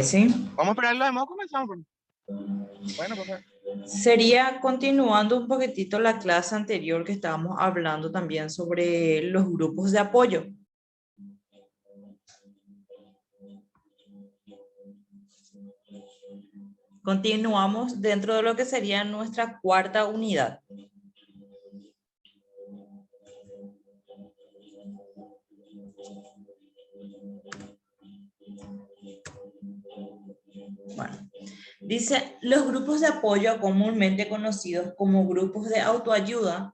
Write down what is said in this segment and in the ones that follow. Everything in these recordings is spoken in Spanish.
¿Sí? Vamos a esperar lo demás, comenzamos. Bueno, pues. Sería continuando un poquitito la clase anterior que estábamos hablando también sobre los grupos de apoyo. Continuamos dentro de lo que sería nuestra cuarta unidad. Bueno, dice, los grupos de apoyo comúnmente conocidos como grupos de autoayuda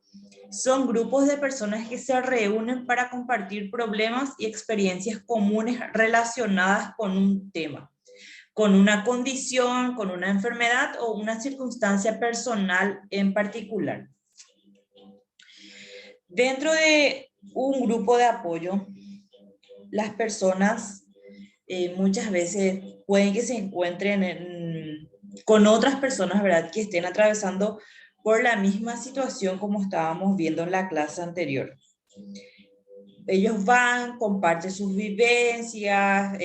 son grupos de personas que se reúnen para compartir problemas y experiencias comunes relacionadas con un tema, con una condición, con una enfermedad o una circunstancia personal en particular. Dentro de un grupo de apoyo, las personas muchas veces pueden que se encuentren con otras personas, ¿verdad?, que estén atravesando por la misma situación como estábamos viendo en la clase anterior. Ellos van, comparten sus vivencias,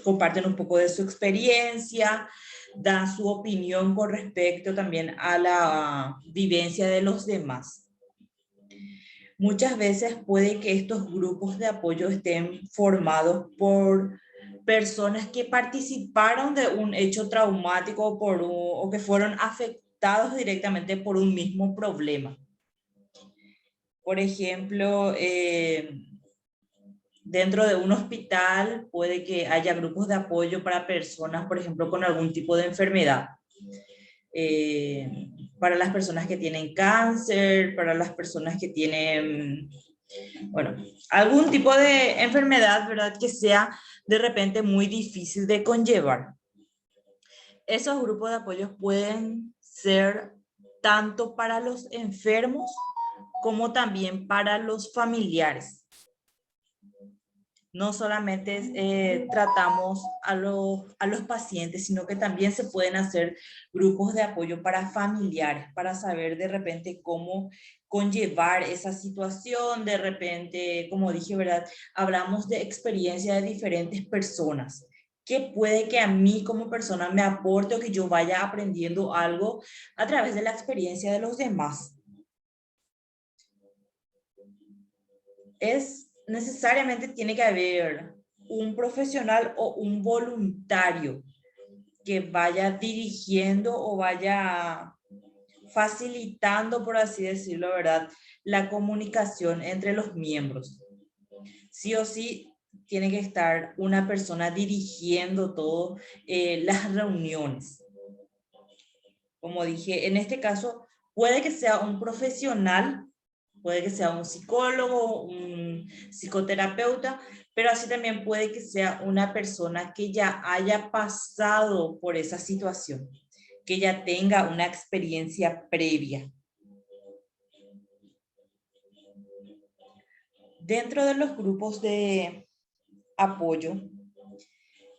comparten un poco de su experiencia, dan su opinión con respecto también a la vivencia de los demás. Muchas veces puede que estos grupos de apoyo estén formados por personas que participaron de un hecho traumático o que fueron afectados directamente por un mismo problema. Por ejemplo, dentro de un hospital puede que haya grupos de apoyo para personas, por ejemplo, con algún tipo de enfermedad. Para las personas que tienen cáncer, para las personas que tienen, bueno, algún tipo de enfermedad, ¿verdad?, que sea de repente muy difícil de conllevar. Esos grupos de apoyo pueden ser tanto para los enfermos como también para los familiares. No solamente tratamos a los pacientes, sino que también se pueden hacer grupos de apoyo para familiares, para saber de repente cómo conllevar esa situación. De repente, como dije, ¿verdad?, hablamos de experiencia de diferentes personas. ¿Qué puede que a mí como persona me aporte o que yo vaya aprendiendo algo a través de la experiencia de los demás? Necesariamente tiene que haber un profesional o un voluntario que vaya dirigiendo o vaya facilitando, por así decirlo, ¿verdad?, la comunicación entre los miembros. Sí o sí tiene que estar una persona dirigiendo todo, las reuniones. Como dije, en este caso puede que sea un profesional, puede que sea un psicólogo, un psicoterapeuta, pero así también puede que sea una persona que ya haya pasado por esa situación, que ya tenga una experiencia previa. Dentro de los grupos de apoyo,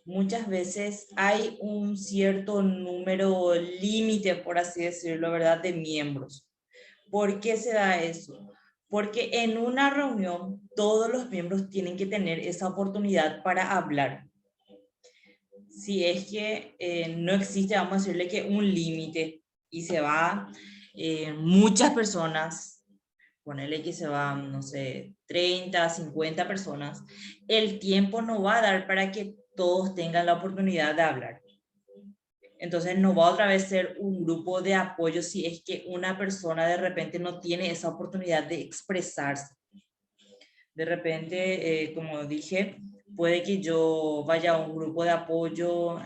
muchas veces hay un cierto número límite, por así decirlo, ¿verdad?, de miembros. ¿Por qué se da eso? Porque en una reunión todos los miembros tienen que tener esa oportunidad para hablar. Si es que no existe, vamos a decirle que un límite y se va muchas personas, ponele que se van, no sé, 30, 50 personas, el tiempo no va a dar para que todos tengan la oportunidad de hablar. Entonces no va otra vez a ser un grupo de apoyo si es que una persona de repente no tiene esa oportunidad de expresarse. De repente, como dije, puede que yo vaya a un grupo de apoyo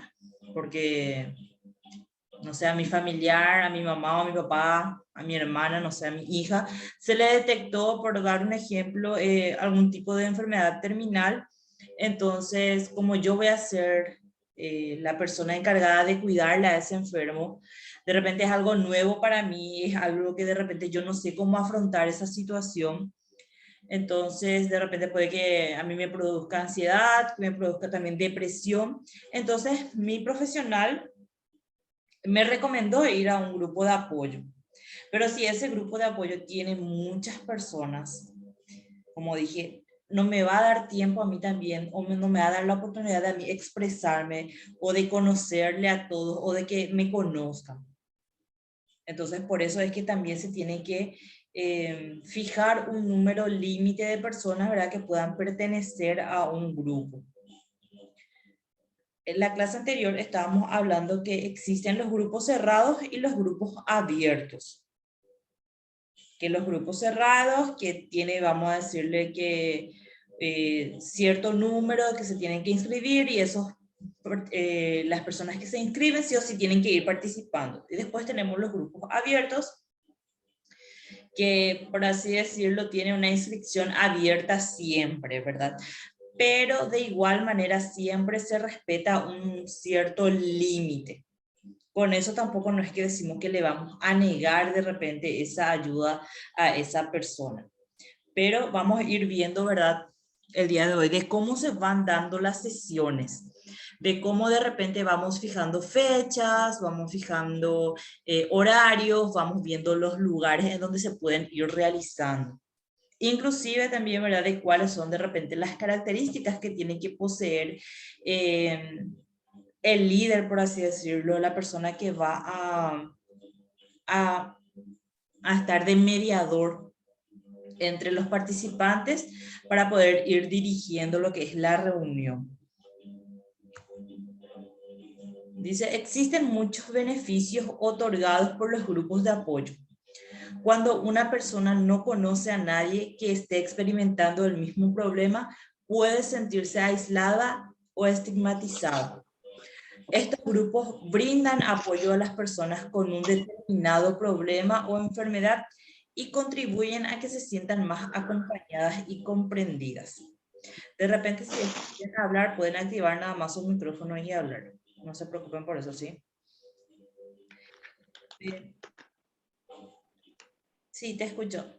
porque, no sé, a mi familiar, a mi mamá o a mi papá, a mi hermana, no sé, a mi hija, se le detectó, por dar un ejemplo, algún tipo de enfermedad terminal. Entonces, como yo voy a ser la persona encargada de cuidarle a ese enfermo, de repente es algo nuevo para mí, es algo que de repente yo no sé cómo afrontar esa situación. Entonces, de repente puede que a mí me produzca ansiedad, que me produzca también depresión. Entonces, mi profesional me recomendó ir a un grupo de apoyo. Pero si ese grupo de apoyo tiene muchas personas, como dije, no me va a dar tiempo a mí también, o no me va a dar la oportunidad de a mí expresarme, o de conocerle a todos, o de que me conozcan. Entonces, por eso es que también se tiene que fijar un número límite de personas, ¿verdad?, que puedan pertenecer a un grupo. En la clase anterior estábamos hablando que existen los grupos cerrados y los grupos abiertos. Que los grupos cerrados, que tiene, vamos a decirle que cierto número que se tienen que inscribir, y esos, las personas que se inscriben sí o sí tienen que ir participando. Y después tenemos los grupos abiertos, que por así decirlo tienen una inscripción abierta siempre, ¿verdad? Pero de igual manera siempre se respeta un cierto límite. Con eso tampoco no es que decimos que le vamos a negar de repente esa ayuda a esa persona. Pero vamos a ir viendo, ¿verdad?, el día de hoy, de cómo se van dando las sesiones, de cómo de repente vamos fijando fechas, vamos fijando horarios, vamos viendo los lugares en donde se pueden ir realizando. Inclusive también, ¿verdad?, de cuáles son de repente las características que tiene que poseer el líder, por así decirlo, la persona que va a, a estar de mediador entre los participantes para poder ir dirigiendo lo que es la reunión. Dice, existen muchos beneficios otorgados por los grupos de apoyo. Cuando una persona no conoce a nadie que esté experimentando el mismo problema, puede sentirse aislada o estigmatizada. Estos grupos brindan apoyo a las personas con un determinado problema o enfermedad y contribuyen a que se sientan más acompañadas y comprendidas. De repente, si quieren hablar, pueden activar nada más su micrófono y hablar. No se preocupen por eso, ¿sí? Bien. Sí, te escucho.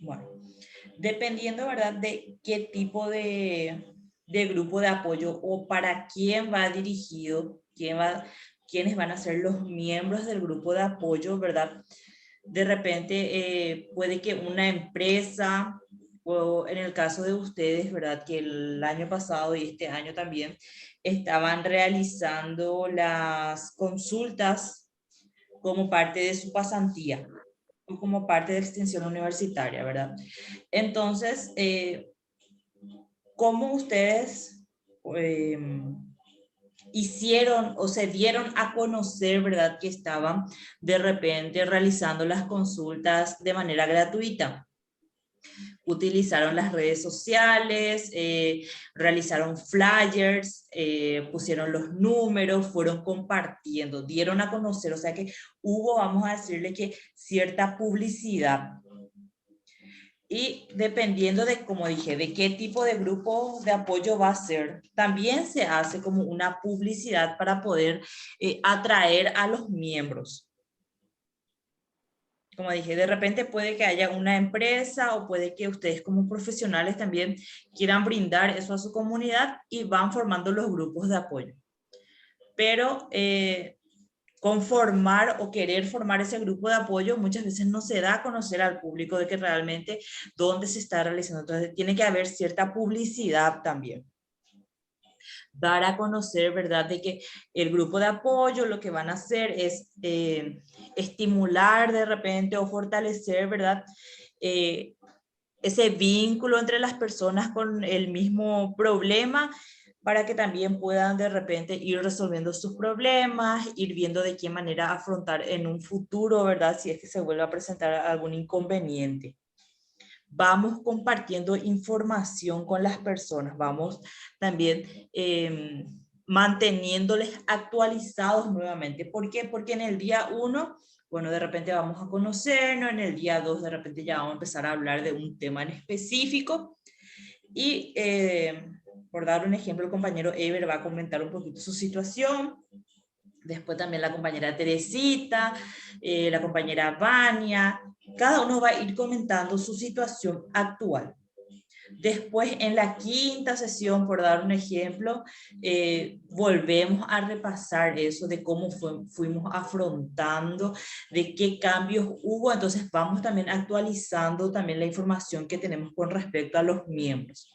Bueno, dependiendo, ¿verdad?, de qué tipo de grupo de apoyo o para quién va dirigido, quiénes van a ser los miembros del grupo de apoyo, ¿verdad? De repente puede que una empresa, o en el caso de ustedes, ¿verdad?, que el año pasado y este año también estaban realizando las consultas como parte de su pasantía, o como parte de extensión universitaria, ¿verdad? Entonces, ¿cómo ustedes hicieron o se dieron a conocer, ¿verdad?, que estaban de repente realizando las consultas de manera gratuita? Utilizaron las redes sociales, realizaron flyers, pusieron los números, fueron compartiendo, dieron a conocer, o sea que hubo, vamos a decirle que cierta publicidad. Y dependiendo de, como dije, de qué tipo de grupo de apoyo va a ser, también se hace como una publicidad para poder atraer a los miembros. Como dije, de repente puede que haya una empresa o puede que ustedes como profesionales también quieran brindar eso a su comunidad y van formando los grupos de apoyo. Pero conformar o querer formar ese grupo de apoyo muchas veces no se da a conocer al público de que realmente dónde se está realizando. Entonces tiene que haber cierta publicidad también. Dar a conocer, ¿verdad?, de que el grupo de apoyo lo que van a hacer es estimular de repente o fortalecer, ¿verdad?, ese vínculo entre las personas con el mismo problema, para que también puedan de repente ir resolviendo sus problemas, ir viendo de qué manera afrontar en un futuro, ¿verdad?, si es que se vuelve a presentar algún inconveniente. Vamos compartiendo información con las personas, vamos también manteniéndoles actualizados nuevamente. ¿Por qué? Porque en el día 1, bueno, de repente vamos a conocernos, en el día 2 de repente ya vamos a empezar a hablar de un tema en específico, y por dar un ejemplo, el compañero Ever va a comentar un poquito su situación. Después también la compañera Teresita, la compañera Vania, cada uno va a ir comentando su situación actual. Después, en la quinta sesión, por dar un ejemplo, volvemos a repasar eso de cómo fuimos afrontando, de qué cambios hubo. Entonces vamos también actualizando también la información que tenemos con respecto a los miembros.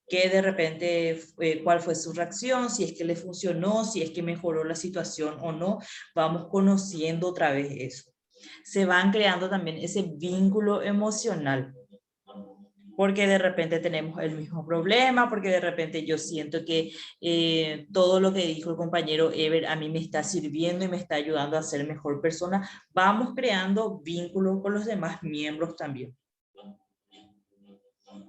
Que de repente, cuál fue su reacción, si es que le funcionó, si es que mejoró la situación o no, vamos conociendo otra vez eso. Se van creando también ese vínculo emocional, porque de repente tenemos el mismo problema, porque de repente yo siento que todo lo que dijo el compañero Ever a mí me está sirviendo y me está ayudando a ser mejor persona. Vamos creando vínculos con los demás miembros también.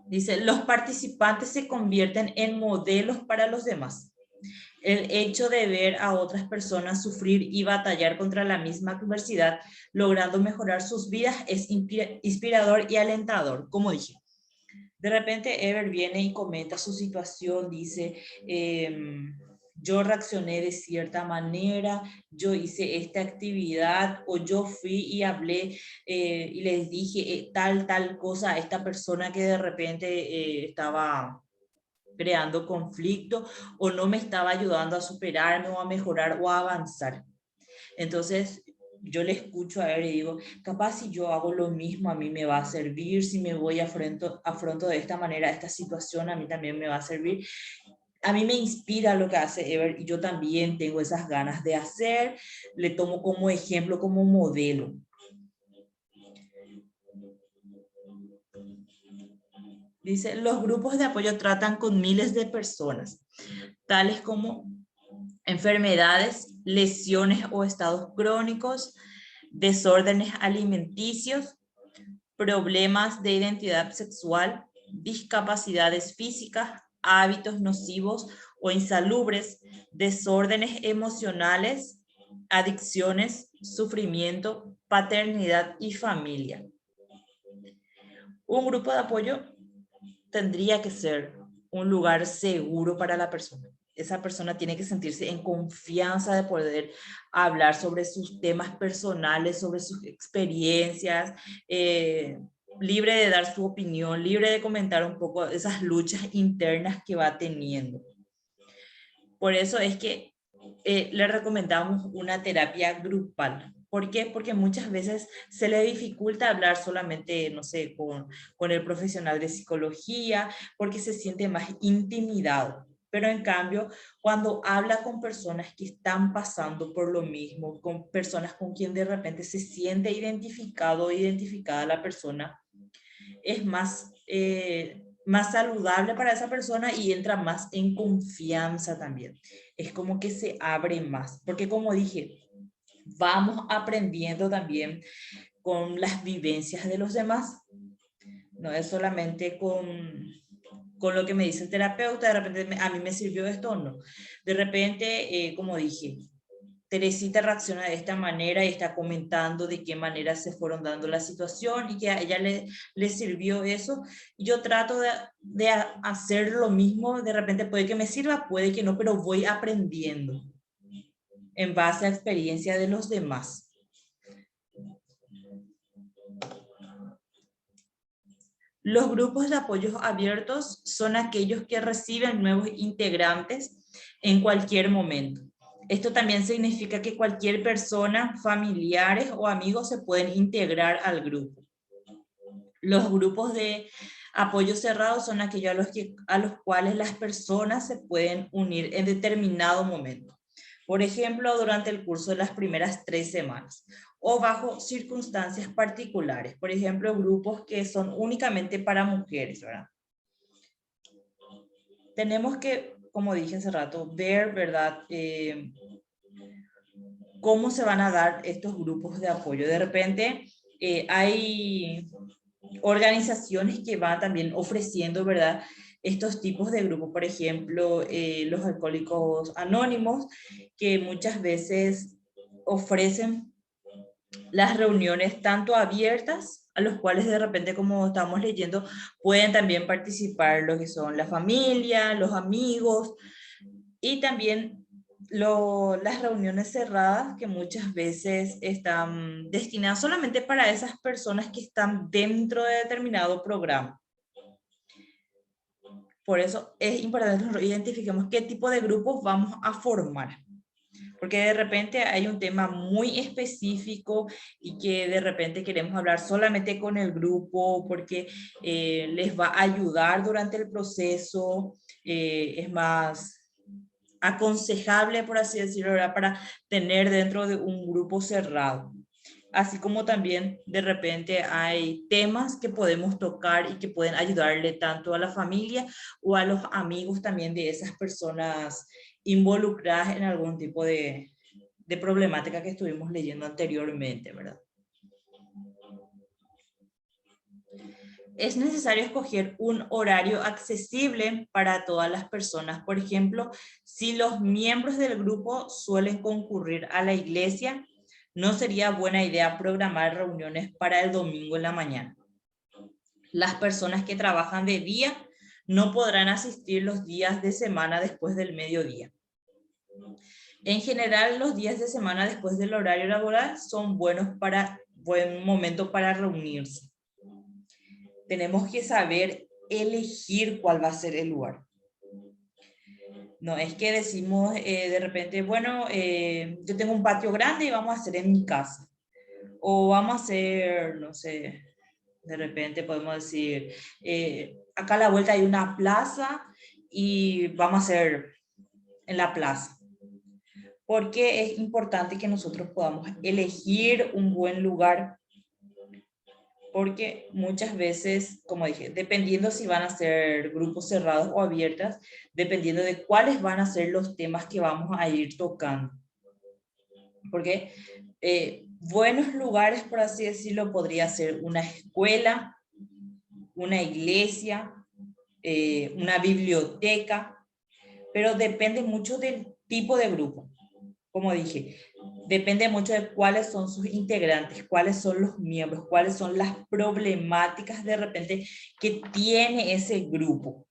Dice, los participantes se convierten en modelos para los demás. El hecho de ver a otras personas sufrir y batallar contra la misma adversidad, logrando mejorar sus vidas, es inspirador y alentador, como dije. De repente Ever viene y comenta su situación, dice, yo reaccioné de cierta manera, yo hice esta actividad, o yo fui y hablé y les dije tal cosa a esta persona que de repente estaba creando conflicto o no me estaba ayudando a superarme o a mejorar o a avanzar. Entonces yo le escucho a él y digo, capaz si yo hago lo mismo a mí me va a servir, si me voy afronto de esta manera esta situación a mí también me va a servir. A mí me inspira lo que hace Ever y yo también tengo esas ganas de hacer, le tomo como ejemplo, como modelo. Dice, los grupos de apoyo tratan con miles de personas, tales como enfermedades, lesiones o estados crónicos, desórdenes alimenticios, problemas de identidad sexual, discapacidades físicas, hábitos nocivos o insalubres, desórdenes emocionales, adicciones, sufrimiento, paternidad y familia. Un grupo de apoyo tendría que ser un lugar seguro para la persona. Esa persona tiene que sentirse en confianza de poder hablar sobre sus temas personales, sobre sus experiencias, libre de dar su opinión, libre de comentar un poco esas luchas internas que va teniendo. Por eso es que le recomendamos una terapia grupal. ¿Por qué? Porque muchas veces se le dificulta hablar solamente, no sé, con el profesional de psicología, porque se siente más intimidado. Pero en cambio, cuando habla con personas que están pasando por lo mismo, con personas con quien de repente se siente identificado o identificada la persona, es más saludable para esa persona y entra más en confianza también. Es como que se abre más, porque como dije, vamos aprendiendo también con las vivencias de los demás. No es solamente con lo que me dice el terapeuta, de repente a mí me sirvió esto o no. De repente, como dije, Teresita reacciona de esta manera y está comentando de qué manera se fueron dando la situación y que a ella le sirvió eso. Yo trato de hacer lo mismo, de repente puede que me sirva, puede que no, pero voy aprendiendo en base a experiencia de los demás. Los grupos de apoyo abiertos son aquellos que reciben nuevos integrantes en cualquier momento. Esto también significa que cualquier persona, familiares o amigos se pueden integrar al grupo. Los grupos de apoyo cerrados son aquellos a los cuales las personas se pueden unir en determinado momento. Por ejemplo, durante el curso de las primeras 3 semanas o bajo circunstancias particulares. Por ejemplo, grupos que son únicamente para mujeres, ¿verdad? Tenemos que, como dije hace rato, ver, ¿verdad? Cómo se van a dar estos grupos de apoyo. De repente hay organizaciones que van también ofreciendo, ¿verdad? Estos tipos de grupos, por ejemplo, los alcohólicos anónimos, que muchas veces ofrecen las reuniones tanto abiertas, a los cuales de repente, como estamos leyendo, pueden también participar lo que son la familia, los amigos, y también las reuniones cerradas que muchas veces están destinadas solamente para esas personas que están dentro de determinado programa. Por eso es importante que nosotros identifiquemos qué tipo de grupos vamos a formar. Porque de repente hay un tema muy específico y que de repente queremos hablar solamente con el grupo porque les va a ayudar durante el proceso, es más aconsejable, por así decirlo, ¿verdad? Para tener dentro de un grupo cerrado. Así como también de repente hay temas que podemos tocar y que pueden ayudarle tanto a la familia o a los amigos también de esas personas involucradas en algún tipo de problemática que estuvimos leyendo anteriormente, ¿verdad? Es necesario escoger un horario accesible para todas las personas. Por ejemplo, si los miembros del grupo suelen concurrir a la iglesia, no sería buena idea programar reuniones para el domingo en la mañana. Las personas que trabajan de día no podrán asistir los días de semana después del mediodía. En general, los días de semana después del horario laboral son buen momento para reunirse. Tenemos que saber elegir cuál va a ser el lugar. No es que decimos de repente, bueno, yo tengo un patio grande y vamos a hacer en mi casa. O vamos a hacer, no sé, de repente podemos decir, acá a la vuelta hay una plaza y vamos a hacer en la plaza. Porque es importante que nosotros podamos elegir un buen lugar, porque muchas veces, como dije, dependiendo si van a ser grupos cerrados o abiertas, dependiendo de cuáles van a ser los temas que vamos a ir tocando. Porque buenos lugares, por así decirlo, podría ser una escuela, una iglesia, una biblioteca, pero depende mucho del tipo de grupo. Como dije, depende mucho de cuáles son sus integrantes, cuáles son los miembros, cuáles son las problemáticas de repente que tiene ese grupo.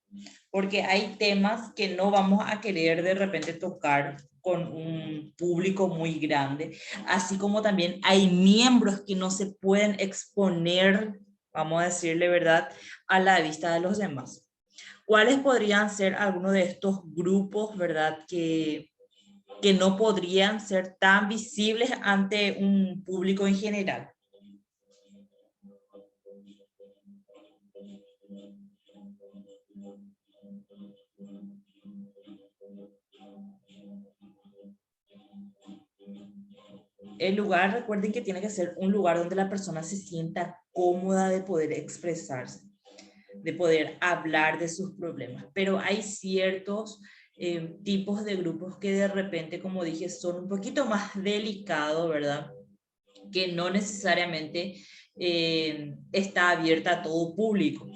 Porque hay temas que no vamos a querer de repente tocar con un público muy grande, así como también hay miembros que no se pueden exponer, vamos a decirle verdad, a la vista de los demás. ¿Cuáles podrían ser algunos de estos grupos, verdad, que no podrían ser tan visibles ante un público en general? El lugar, recuerden que tiene que ser un lugar donde la persona se sienta cómoda de poder expresarse, de poder hablar de sus problemas. Pero hay ciertos tipos de grupos que de repente, como dije, son un poquito más delicados, ¿verdad? Que no necesariamente está abierta a todo público.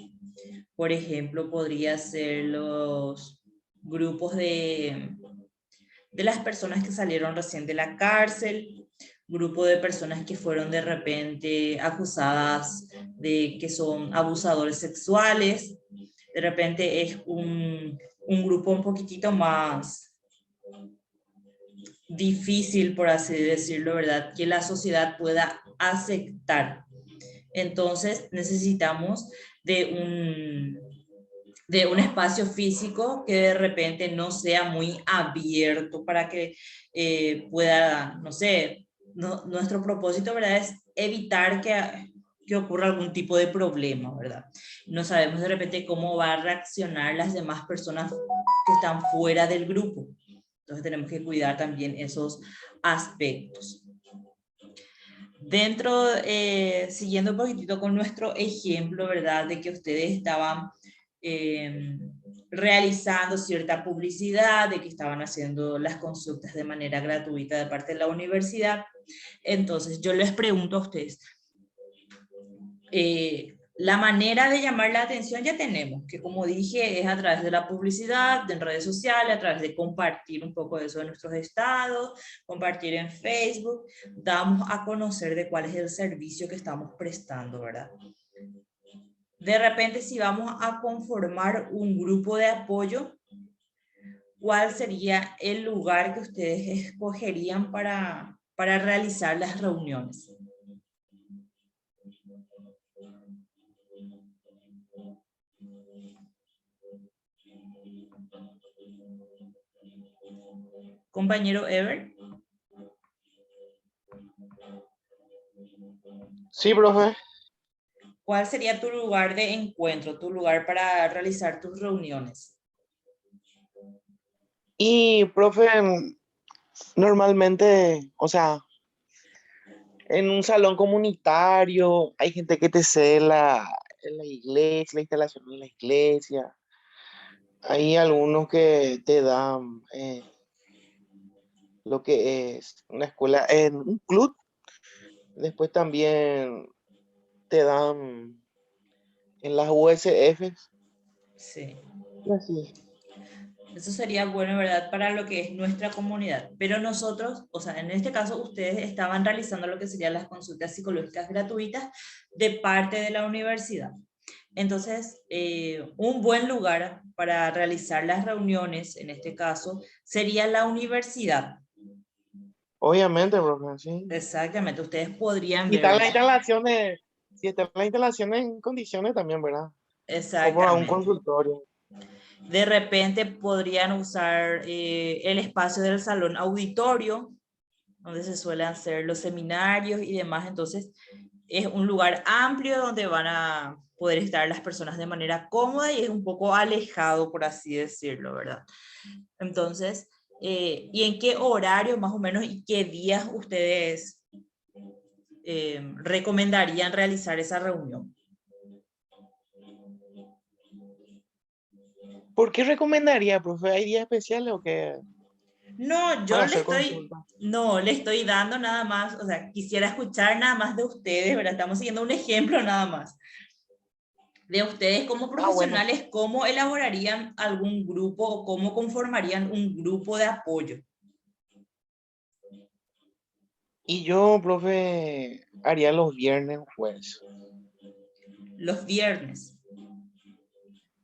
Por ejemplo, podría ser los grupos de las personas que salieron recién de la cárcel, grupo de personas que fueron de repente acusadas de que son abusadores sexuales. De repente es un grupo un poquitito más difícil, por así decirlo, ¿verdad? Que la sociedad pueda aceptar. Entonces necesitamos de un espacio físico que de repente no sea muy abierto para que pueda, no sé, nuestro propósito, ¿verdad? Es evitar que ocurra algún tipo de problema, ¿verdad? No sabemos de repente cómo va a reaccionar las demás personas que están fuera del grupo. Entonces tenemos que cuidar también esos aspectos. Dentro, siguiendo un poquitito con nuestro ejemplo, ¿verdad? De que ustedes estaban realizando cierta publicidad, de que estaban haciendo las consultas de manera gratuita de parte de la universidad. Entonces, yo les pregunto a ustedes, la manera de llamar la atención ya tenemos, que como dije, es a través de la publicidad, en redes sociales, a través de compartir un poco de eso en nuestros estados, compartir en Facebook, damos a conocer de cuál es el servicio que estamos prestando, ¿verdad? De repente, si vamos a conformar un grupo de apoyo, ¿cuál sería el lugar que ustedes escogerían para realizar las reuniones? Compañero Ever, Sí, profe. ¿cuál sería tu lugar de encuentro, tu lugar para realizar tus reuniones? Y, profe, normalmente, o sea, en un salón comunitario, hay gente que te cede la iglesia, la instalación en la iglesia. Hay algunos que te dan lo que es una escuela en un club. Después también te dan en las USF. Sí. Y así. Eso sería bueno, ¿verdad? Para lo que es nuestra comunidad. Pero nosotros, o sea, en este caso, ustedes estaban realizando lo que serían las consultas psicológicas gratuitas de parte de la universidad. Entonces, un buen lugar para realizar las reuniones, en este caso, sería la universidad. Obviamente, profe, sí. Exactamente, ustedes podrían Y ver, están las ¿verdad? instalaciones, si están las instalaciones en condiciones también, ¿verdad? O para un Exactamente. consultorio. De repente podrían usar el espacio del salón auditorio, donde se suelen hacer los seminarios y demás. Entonces, es un lugar amplio donde van a poder estar las personas de manera cómoda y es un poco alejado, por así decirlo, ¿verdad? Entonces, ¿y en qué horario más o menos y qué días ustedes recomendarían realizar esa reunión? ¿Por qué recomendaría, profe? ¿Hay días especiales o qué? No, Para hacer consulta. no, le estoy dando nada más, o sea, quisiera escuchar nada más de ustedes, ¿verdad? Estamos siguiendo un ejemplo nada más. De ustedes como Ah, bueno. profesionales, ¿cómo elaborarían algún grupo o cómo conformarían un grupo de apoyo? Y yo, profe, haría los viernes o jueves. Los viernes.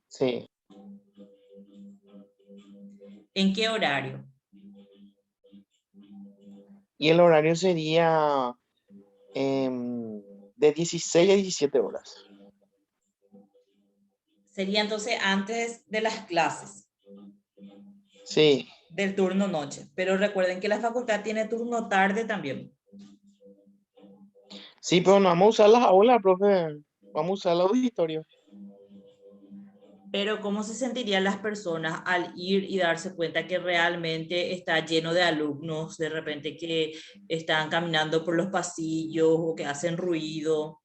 Sí. ¿En qué horario? Y el horario sería de 16 a 17 horas. Sería entonces antes de las clases Sí. del turno noche, pero recuerden que la facultad tiene turno tarde también. Sí, pero no vamos a usar las aulas, profe. Vamos a usar el auditorio. Pero ¿cómo se sentirían las personas al ir y darse cuenta que realmente está lleno de alumnos, de repente que están caminando por los pasillos o que hacen ruido?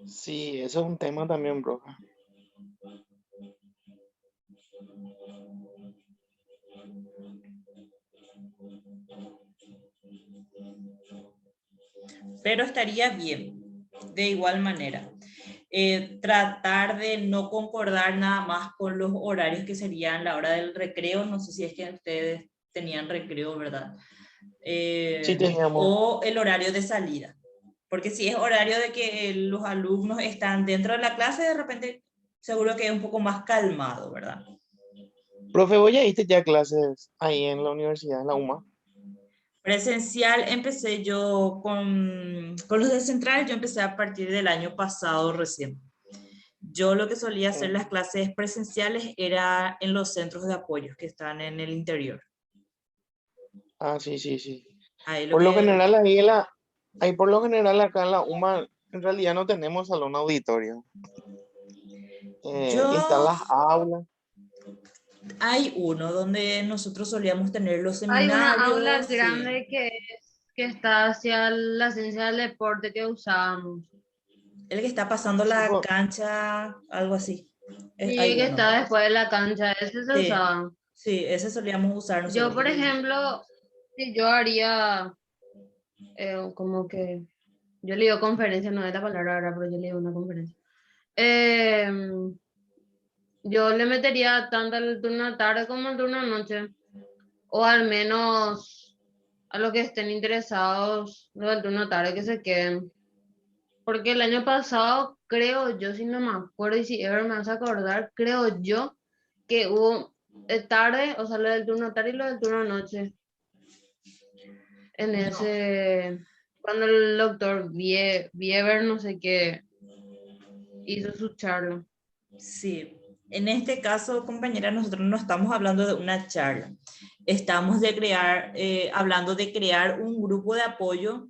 Sí, eso es un tema también, profe. Pero estaría bien, de igual manera. Tratar de no concordar nada más con los horarios que serían la hora del recreo, no sé si es que ustedes tenían recreo, ¿verdad? Sí, teníamos. O el horario de salida. Porque si es horario de que los alumnos están dentro de la clase, de repente seguro que es un poco más calmado, ¿verdad? Profe, ¿vos ya diste ya clases ahí en la universidad, en la UMA? Presencial empecé yo con los de Central, yo empecé a partir del año pasado recién. Yo lo que solía hacer Mm. las clases presenciales era en los centros de apoyo que están en el interior. Ah, sí, sí, sí. Ahí lo Por lo que, general, ahí por lo general acá en la UMA, en realidad no tenemos salón auditorio. Están yo, las aulas. hay uno donde nosotros solíamos tener los Hay una aula seminarios, sí. grande que está hacia la ciencia del deporte que usábamos. El que está pasando Sí, la pues, cancha, algo así. Hay Sí, que uno. está después de la cancha, ese se Sí, usaba. sí, ese solíamos usar Yo, nosotros. por ejemplo, si yo haría como que, yo le digo conferencia, no es la palabra ahora, pero yo le digo una conferencia. Em, yo le metería tanto el turno tarde como el turno noche, o al menos a los que estén interesados del turno tarde que se queden. Porque el año pasado, creo yo, si no me acuerdo, y si Ever me hace acordar, creo yo que hubo tarde, o sea, lo del turno tarde y lo del turno noche, en No, ese, cuando el doctor Bieber, no sé qué, hizo su charla. Sí, en este caso, compañera, nosotros no estamos hablando de una charla. Estamos hablando de crear un grupo de apoyo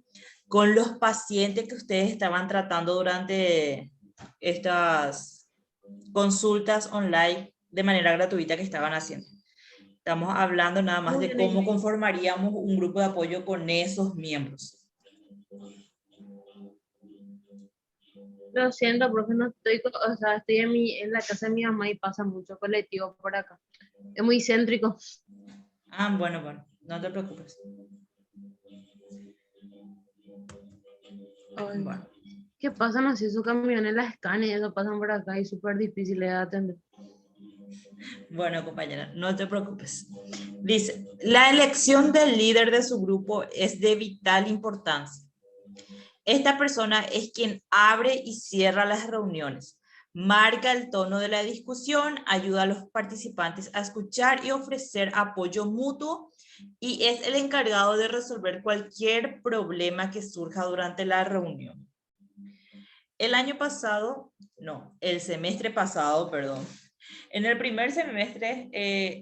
con los pacientes que ustedes estaban tratando durante estas consultas online de manera gratuita que estaban haciendo. Estamos hablando nada más Muy de bien. cómo conformaríamos un grupo de apoyo con esos miembros. Lo siento, profe, no estoy, o sea, estoy en la casa de mi mamá y pasa mucho colectivo por acá. Es muy céntrico. Ah, bueno, no te preocupes. Ay, Bueno. ¿qué pasan así esos camiones, las canes, eso pasan por acá y súper difícil de atender? Bueno, compañera, no te preocupes. Dice, la elección del líder de su grupo es de vital importancia. Esta persona es quien abre y cierra las reuniones, marca el tono de la discusión, ayuda a los participantes a escuchar y ofrecer apoyo mutuo y es el encargado de resolver cualquier problema que surja durante la reunión. El semestre pasado, perdón, en el primer semestre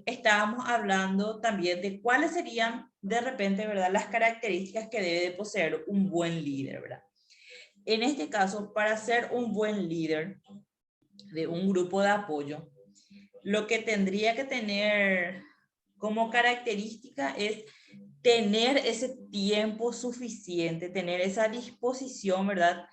estábamos hablando también de cuáles serían de repente, ¿verdad?, las características que debe de poseer un buen líder, ¿verdad? En este caso, para ser un buen líder de un grupo de apoyo, lo que tendría que tener como característica es tener ese tiempo suficiente, tener esa disposición, ¿verdad?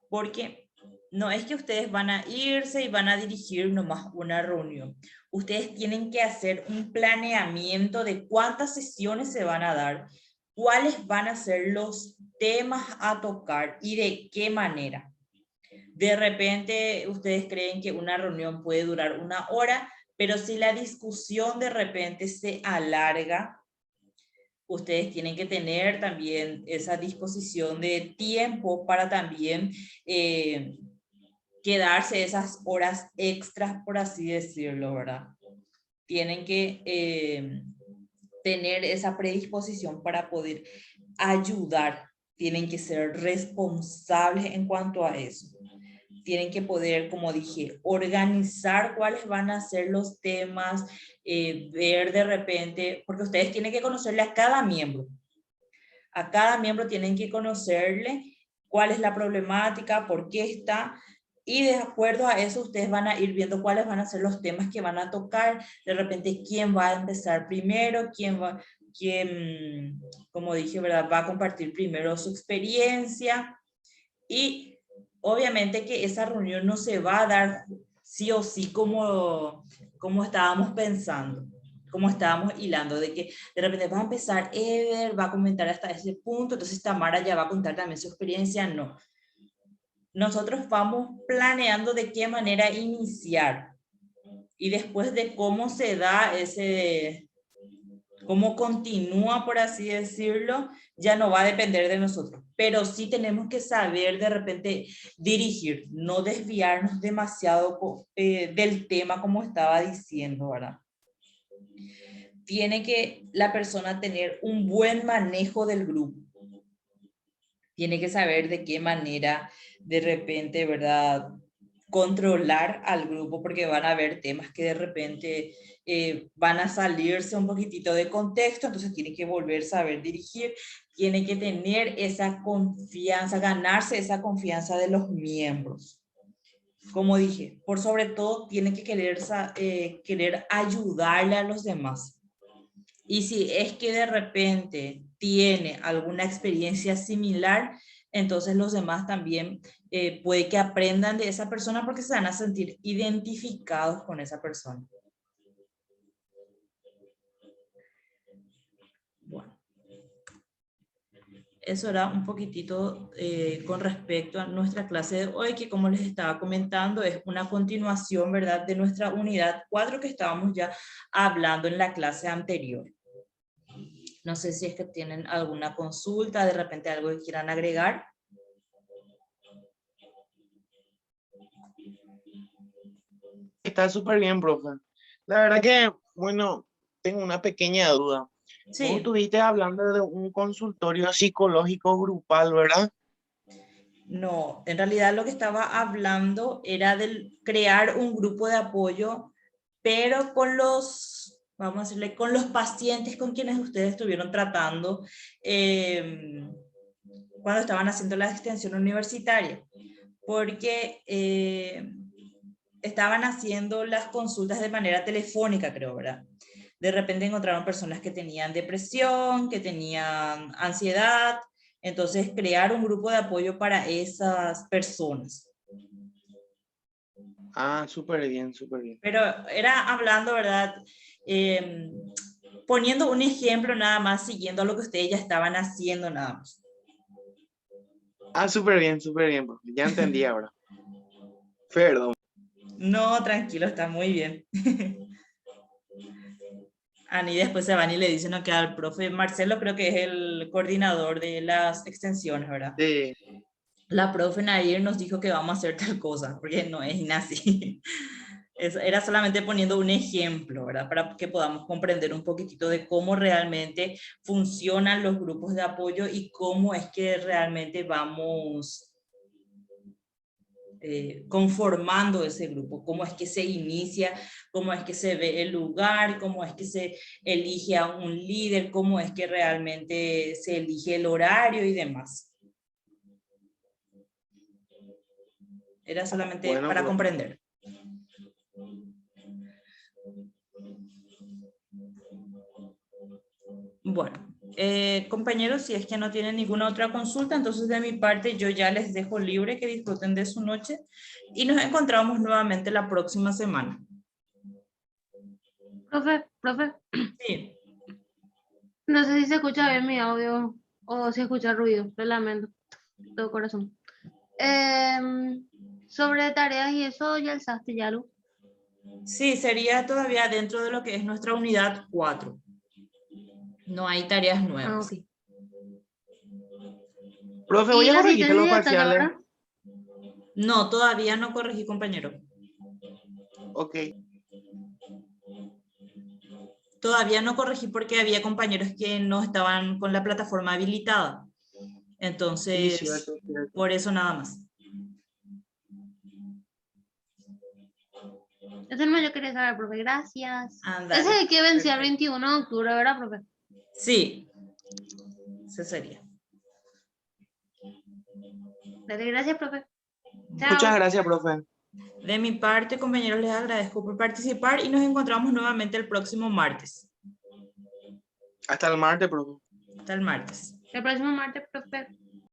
Porque no es que ustedes van a irse y van a dirigir nomás una reunión. Ustedes tienen que hacer un planeamiento de cuántas sesiones se van a dar, cuáles van a ser los temas a tocar y de qué manera. De repente ustedes creen que una reunión puede durar 1 hora, pero si la discusión de repente se alarga, ustedes tienen que tener también esa disposición de tiempo para también quedarse esas horas extras, por así decirlo, ¿verdad? Tienen que tener esa predisposición para poder ayudar. Tienen que ser responsables en cuanto a eso. Tienen que poder, como dije, organizar cuáles van a ser los temas, ver de repente, porque ustedes tienen que conocerle a cada miembro. A cada miembro tienen que conocerle cuál es la problemática, por qué está, y de acuerdo a eso ustedes van a ir viendo cuáles van a ser los temas que van a tocar, de repente quién va a empezar primero, quién, como dije, ¿verdad?, va a compartir primero su experiencia, y obviamente que esa reunión no se va a dar sí o sí como estábamos pensando, como estábamos hilando, de que de repente va a empezar Eder, va a comentar hasta ese punto, entonces Tamara ya va a contar también su experiencia. No. Nosotros vamos planeando de qué manera iniciar y después de cómo se da cómo continúa, por así decirlo, ya no va a depender de nosotros. Pero sí tenemos que saber de repente dirigir, no desviarnos demasiado del tema como estaba diciendo, ¿verdad? Tiene que la persona tener un buen manejo del grupo. Tiene que saber de qué manera de repente, ¿verdad?, controlar al grupo, porque van a haber temas que de repente van a salirse un poquitito de contexto, entonces tiene que volver a saber dirigir, tiene que tener esa confianza, ganarse esa confianza de los miembros. Como dije, por sobre todo tiene que querer ayudarle a los demás. Y si es que de repente tiene alguna experiencia similar, entonces los demás también puede que aprendan de esa persona porque se van a sentir identificados con esa persona. Bueno, eso era un poquitito con respecto a nuestra clase de hoy, que como les estaba comentando es una continuación, ¿verdad?, de nuestra unidad 4 que estábamos ya hablando en la clase anterior. No sé si es que tienen alguna consulta, de repente algo que quieran agregar. Está súper bien, profe. La verdad que, bueno, tengo una pequeña duda. Vos Sí, estuviste hablando de un consultorio psicológico grupal, ¿verdad? No, en realidad lo que estaba hablando era del crear un grupo de apoyo, pero con los, vamos a decirle, con los pacientes con quienes ustedes estuvieron tratando cuando estaban haciendo la extensión universitaria, porque estaban haciendo las consultas de manera telefónica, creo, ¿verdad? De repente encontraron personas que tenían depresión, que tenían ansiedad, entonces crear un grupo de apoyo para esas personas. Ah, súper bien, súper bien. Pero era hablando, ¿verdad? Poniendo un ejemplo nada más, siguiendo lo que ustedes ya estaban haciendo nada más. Ah, súper bien, profe. Ya entendí ahora. Perdón. No, tranquilo, está muy bien. Ani después se van y le dicen que al profe Marcelo, creo que es el coordinador de las extensiones, ¿verdad? Sí. La profe Nair nos dijo que vamos a hacer tal cosa, porque no es así. Era solamente poniendo un ejemplo, ¿verdad? Para que podamos comprender un poquitito de cómo realmente funcionan los grupos de apoyo y cómo es que realmente vamos conformando ese grupo, cómo es que se inicia, cómo es que se ve el lugar, cómo es que se elige a un líder, cómo es que realmente se elige el horario y demás. Era solamente Bueno, para profe. comprender. Bueno, compañeros, si es que no tienen ninguna otra consulta, entonces de mi parte yo ya les dejo libre, que disfruten de su noche y nos encontramos nuevamente la próxima semana. Profe, Sí. no sé si se escucha bien mi audio o si escucha ruido, lo lamento, de todo corazón. Sobre tareas y eso ya alzaste ya, Lu. Sí, sería todavía dentro de lo que es nuestra unidad 4. No hay tareas Ah, nuevas. ok. Profe, voy ¿Y a la corregirte asistencia los ya está ya, parciales. verdad? No, todavía no corregí, compañero. Ok. Todavía no corregí porque había compañeros que no estaban con la plataforma habilitada. Sí, Entonces, cierto. por eso nada más. Eso no yo quería saber, profe, gracias. Ándale. Ese de que vencía el Perfecto. 21 de octubre, ¿verdad, profe? Sí, ese sería. Dale, gracias, profe. Chao. Muchas gracias, profe. De mi parte, compañeros, les agradezco por participar y nos encontramos nuevamente el próximo martes. Hasta el martes, profe. Hasta el martes. El próximo martes, profe.